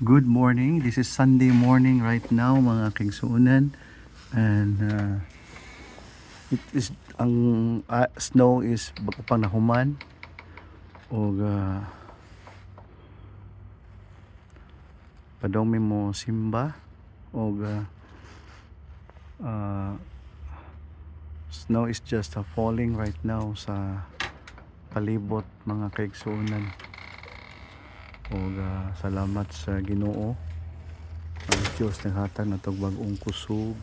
Good morning. This is Sunday morning right now mga kigsuunan, and it is ang snow is bago pa nahuman o padong mo simba o snow is just falling right now sa palibot mga kigsuunan. O salamat sa Ginoo ang Diyos naghatag na tog bag-ong kusog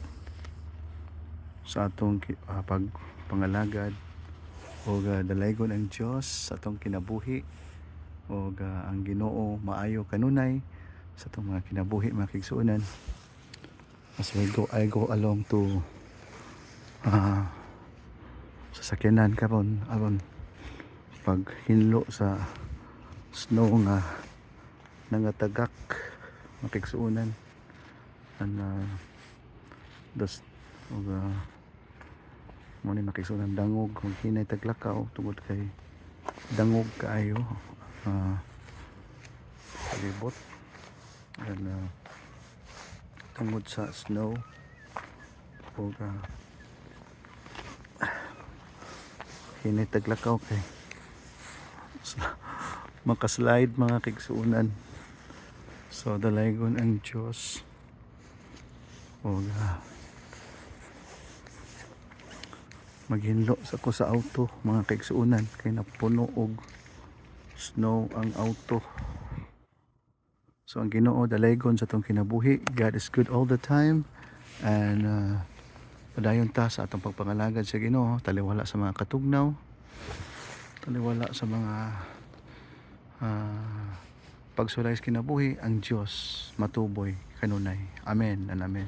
sa atong pangalagad o dalaygon ang Diyos sa atong kinabuhi o ang Ginoo maayo kanunay sa atong mga kinabuhi mga kigsuunan. As I go along to sa sakyanan karon aron paghinlo sa snow nga nangatagak mga kigsuunan and das mo ni makigsuunan dangog kung hinay taglakaw tungod kay dangog kaayo palibot and tungod sa snow o hinay taglakaw kay makaslide mga kigsuunan. So dalaygon ang Diyos o maghinlo sa ko sa auto mga kaigsuunan kay napuno og snow ang auto. So ang Ginoo dalaygon sa atong kinabuhi. God is good all the time, and padayon ta sa atong pagpangalagad sa Ginoo, taliwala sa mga katugnaw, taliwala sa mga pagsulay sa kinabuhi. Ang Diyos matuboy kanunay. Amen and amen.